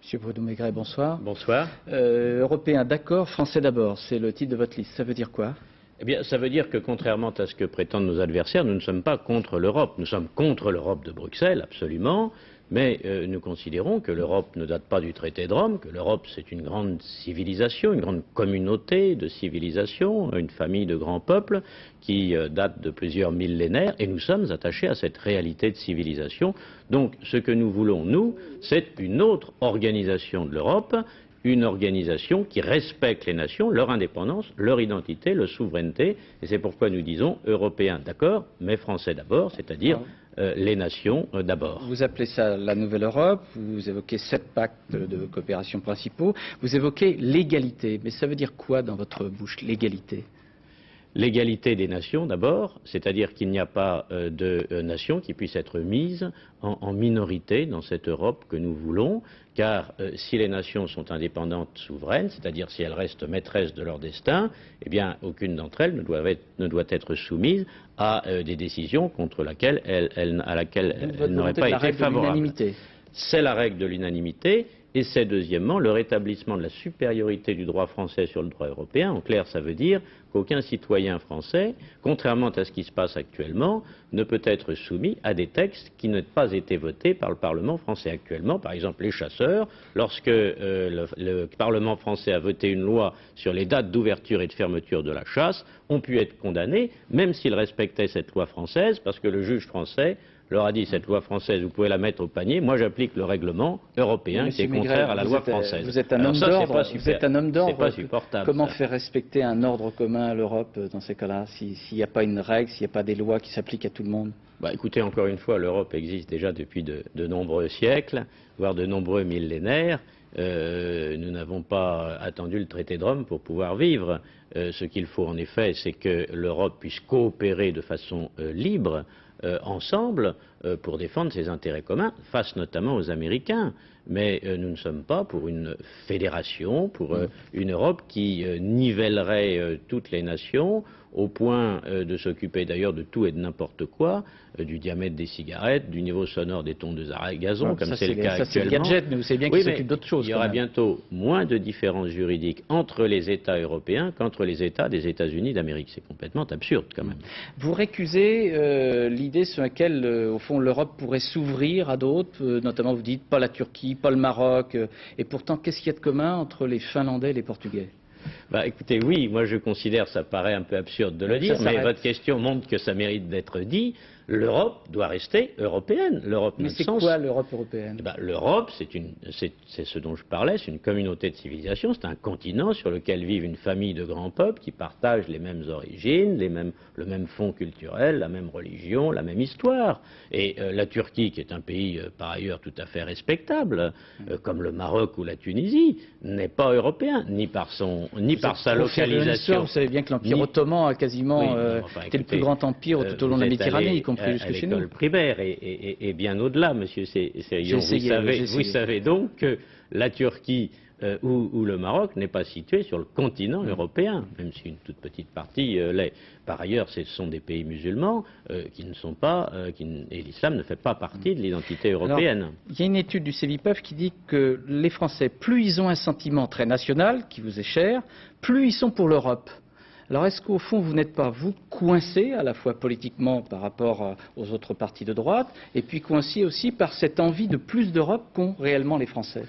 Monsieur Bruno-Maigret, bonsoir. Bonsoir. Européen d'accord, français d'abord, c'est le titre de votre liste. Ça veut dire quoi? Eh bien, ça veut dire que contrairement à ce que prétendent nos adversaires, nous ne sommes pas contre l'Europe. Nous sommes contre l'Europe de Bruxelles, absolument, mais nous considérons que l'Europe ne date pas du traité de Rome, que l'Europe c'est une grande civilisation, une grande communauté de civilisation, une famille de grands peuples qui date de plusieurs millénaires, et nous sommes attachés à cette réalité de civilisation. Donc, ce que nous voulons, nous, c'est une autre organisation de l'Europe, une organisation qui respecte les nations, leur indépendance, leur identité, leur souveraineté, et c'est pourquoi nous disons européens d'accord, mais français d'abord, c'est-à-dire les nations d'abord. Vous appelez ça la Nouvelle Europe, vous évoquez 7 pactes de coopération principaux, vous évoquez l'égalité, mais ça veut dire quoi dans votre bouche, l'égalité? L'égalité des nations d'abord, c'est-à-dire qu'il n'y a pas de nation qui puisse être mise en minorité dans cette Europe que nous voulons, car si les nations sont indépendantes, souveraines, c'est-à-dire si elles restent maîtresses de leur destin, eh bien aucune d'entre elles ne doit être soumise à des décisions contre laquelle elles n'auraient pas été favorables. C'est la règle de l'unanimité. Et c'est deuxièmement le rétablissement de la supériorité du droit français sur le droit européen. En clair, ça veut dire qu'aucun citoyen français, contrairement à ce qui se passe actuellement, ne peut être soumis à des textes qui n'ont pas été votés par le Parlement français actuellement. Par exemple, les chasseurs, lorsque le Parlement français a voté une loi sur les dates d'ouverture et de fermeture de la chasse, ont pu être condamnés, même s'ils respectaient cette loi française, parce que le juge français leur a dit cette loi française, vous pouvez la mettre au panier. Moi, j'applique le règlement européen qui est contraire à la loi française. Vous êtes un homme d'ordre. Vous êtes un homme d'ordre. C'est pas supportable. Comment faire respecter un ordre commun à l'Europe dans ces cas-là, s'il n'y a pas une règle, s'il n'y a pas des lois qui s'appliquent à tout le monde? Bah, écoutez, encore une fois, l'Europe existe déjà depuis de nombreux siècles, voire de nombreux millénaires. Nous n'avons pas attendu le traité de Rome pour pouvoir vivre. Ce qu'il faut en effet, c'est que l'Europe puisse coopérer de façon libre ensemble pour défendre ses intérêts communs, face notamment aux Américains. Mais nous ne sommes pas pour une fédération, pour une Europe qui nivellerait toutes les nations au point de s'occuper d'ailleurs de tout et de n'importe quoi, du diamètre des cigarettes, du niveau sonore des tondeuses à gazon, comme c'est le cas actuellement. C'est le gadget, mais vous savez bien qu'il s'occupe d'autres choses. Il y aura bientôt moins de différences juridiques entre les États européens qu'entre les États des États-Unis d'Amérique. C'est complètement absurde quand même. Vous récusez l'idée sur laquelle, au fond, l'Europe pourrait s'ouvrir à d'autres, notamment vous dites pas la Turquie, pas le Maroc, et pourtant qu'est-ce qu'il y a de commun entre les Finlandais et les Portugais? Bah, écoutez, oui, moi je considère, ça paraît un peu absurde de le dire, mais votre question montre que ça mérite d'être dit. L'Europe doit rester européenne. Mais c'est quoi l'Europe européenne? L'Europe, c'est ce dont je parlais, c'est une communauté de civilisation, c'est un continent sur lequel vivent une famille de grands peuples qui partagent les mêmes origines, le même fond culturel, la même religion, la même histoire. Et la Turquie, qui est un pays par ailleurs tout à fait respectable, comme le Maroc ou la Tunisie, n'est pas européen, ni par sa localisation. Vous savez bien que l'Empire ottoman a quasiment été le plus grand empire tout au long de la Méditerranée, y compris jusque chez nous. À l'école primaire et bien au-delà, monsieur Sérion. Vous savez donc que la Turquie ou le Maroc n'est pas situé sur le continent européen, même si une toute petite partie l'est. Par ailleurs, ce sont des pays musulmans qui ne sont pas, et l'islam ne fait pas partie de l'identité européenne. Alors, il y a une étude du CEVIPOF qui dit que les Français, plus ils ont un sentiment très national, qui vous est cher, plus ils sont pour l'Europe. Alors est-ce qu'au fond vous n'êtes pas, vous, coincé à la fois politiquement par rapport aux autres partis de droite, et puis coincé aussi par cette envie de plus d'Europe qu'ont réellement les Français?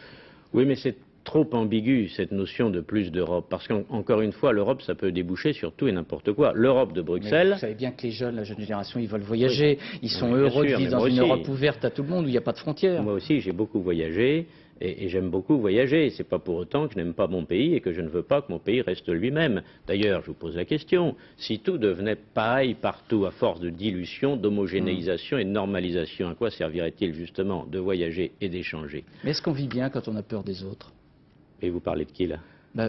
Oui, mais c'est trop ambigu cette notion de plus d'Europe, parce qu'encore une fois, l'Europe, ça peut déboucher sur tout et n'importe quoi. L'Europe de Bruxelles... Mais vous savez bien que les jeunes, la jeune génération, ils veulent voyager, ils sont heureux de vivre dans une Europe ouverte à tout le monde, où il n'y a pas de frontières. Moi aussi, j'ai beaucoup voyagé. Et j'aime beaucoup voyager. C'est pas pour autant que je n'aime pas mon pays et que je ne veux pas que mon pays reste lui-même. D'ailleurs, je vous pose la question, si tout devenait pareil partout à force de dilution, d'homogénéisation et de normalisation, à quoi servirait-il justement de voyager et d'échanger? Mais est-ce qu'on vit bien quand on a peur des autres? Et vous parlez de qui là?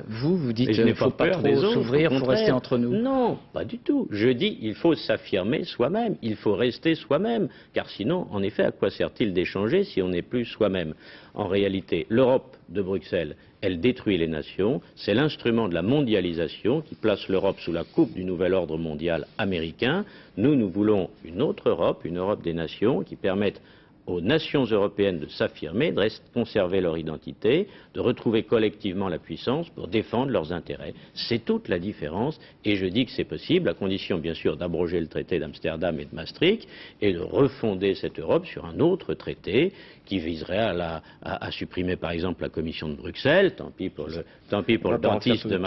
Vous dites qu'il ne faut pas trop s'ouvrir, il faut rester entre nous. Non, pas du tout. Je dis il faut s'affirmer soi-même, il faut rester soi-même, car sinon, en effet, à quoi sert-il d'échanger si on n'est plus soi-même? En réalité, l'Europe de Bruxelles, elle détruit les nations, c'est l'instrument de la mondialisation qui place l'Europe sous la coupe du nouvel ordre mondial américain. Nous voulons une autre Europe, une Europe des nations qui permette aux nations européennes de s'affirmer, de conserver leur identité, de retrouver collectivement la puissance pour défendre leurs intérêts. C'est toute la différence, et je dis que c'est possible, à condition bien sûr d'abroger le traité d'Amsterdam et de Maastricht, et de refonder cette Europe sur un autre traité qui viserait à supprimer par exemple la Commission de Bruxelles, tant pis pour le dentiste de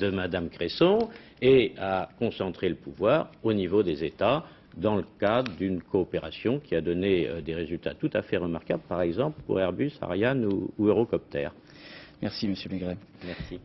Madame Cresson, et à concentrer le pouvoir au niveau des États, dans le cadre d'une coopération qui a donné des résultats tout à fait remarquables, par exemple pour Airbus, Ariane ou Eurocopter. Merci, Monsieur Maigret. Merci.